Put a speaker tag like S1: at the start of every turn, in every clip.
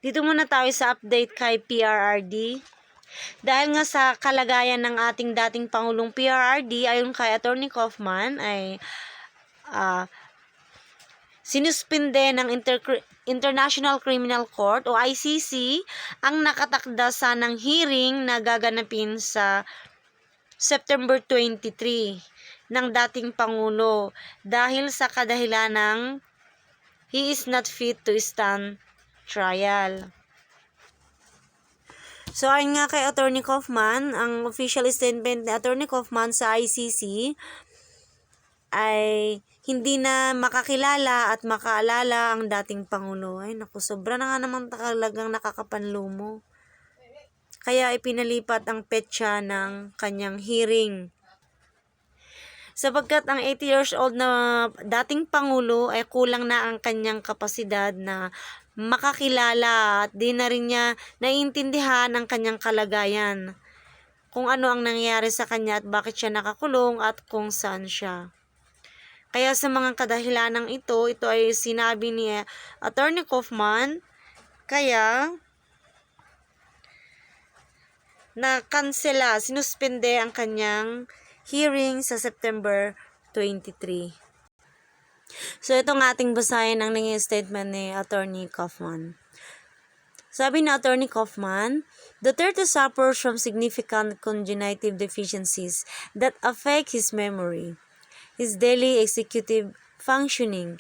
S1: Dito muna tayo sa update kay PRRD. Dahil nga sa kalagayan ng ating dating Pangulong PRRD, ayon kay Attorney Kaufman, ay sinuspinde ng International Criminal Court o ICC ang nakatakda sanang hearing na gaganapin sa September 23 ng dating Pangulo dahil sa kadahilanang he is not fit to stand trial. So, ayon nga kay Attorney Kaufman, ang official statement ni Attorney Kaufman sa ICC ay hindi na makakilala at makaalala ang dating Pangulo. Ay, naku, sobra na nga naman talagang nakakapanlumo. Kaya ipinalipat ang petsa ng kanyang hearing. Sapagkat ang 80 years old na dating Pangulo ay kulang na ang kanyang kapasidad na makakilala at di na rin niya naiintindihan ang kanyang kalagayan. Kung ano ang nangyayari sa kanya at bakit siya nakakulong at kung saan siya. Kaya sa mga kadahilanang ito ay sinabi ni Attorney Kaufman, kaya na-cancela, sinuspende ang kanyang hearing sa September 23. So, itong ating basahin ang naging statement ni Attorney Kaufman. Sabi ni Attorney Kaufman, Duterte suffers from significant congenital deficiencies that affect his memory, his daily executive functioning,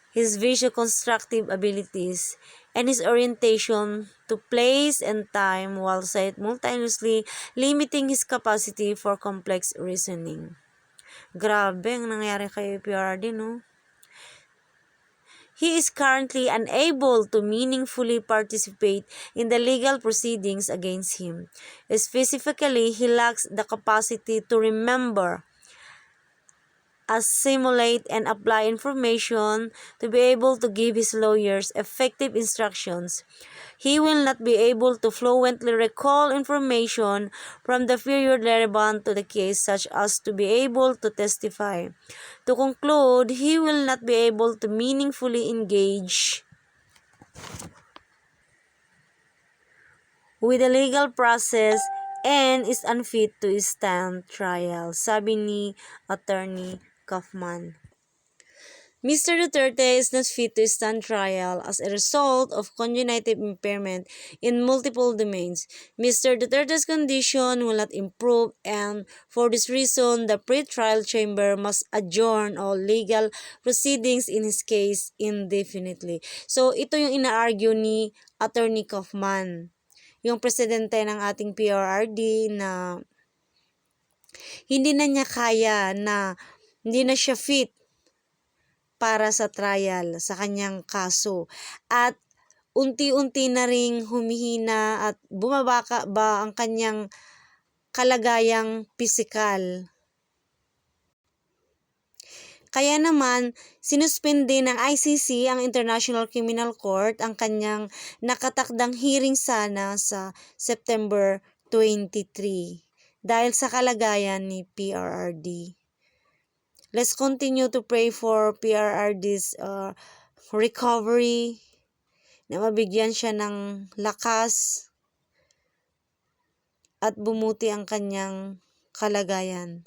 S1: his visual-constructive abilities, and his orientation to place and time while simultaneously limiting his capacity for complex reasoning. Grabe ang nangyari kay PRRD, no? He is currently unable to meaningfully participate in the legal proceedings against him. Specifically, he lacks the capacity to remember, assimilate, and apply information to be able to give his lawyers effective instructions. He will not be able to fluently recall information from the period relevant to the case, such as to be able to testify. To conclude, he will not be able to meaningfully engage with the legal process and is unfit to stand trial, sabi ni Attorney Kaufman. Mr. Duterte is not fit to stand trial as a result of congenital impairment in multiple domains. Mr. Duterte's condition will not improve, and for this reason, the pre-trial chamber must adjourn all legal proceedings in his case indefinitely. So, ito yung ina-argue ni Attorney Kaufman, yung presidente ng ating PRRD, na hindi na niya kaya, na hindi na siya fit para sa trial sa kanyang kaso. At unti-unti na ring humihina at bumababa ang kanyang kalagayang pisikal. Kaya naman, sinuspende ng ICC, ang International Criminal Court, ang kanyang nakatakdang hearing sana sa September 23 dahil sa kalagayan ni PRRD. Let's continue to pray for PRRD's recovery, na mabigyan siya ng lakas at bumuti ang kanyang kalagayan.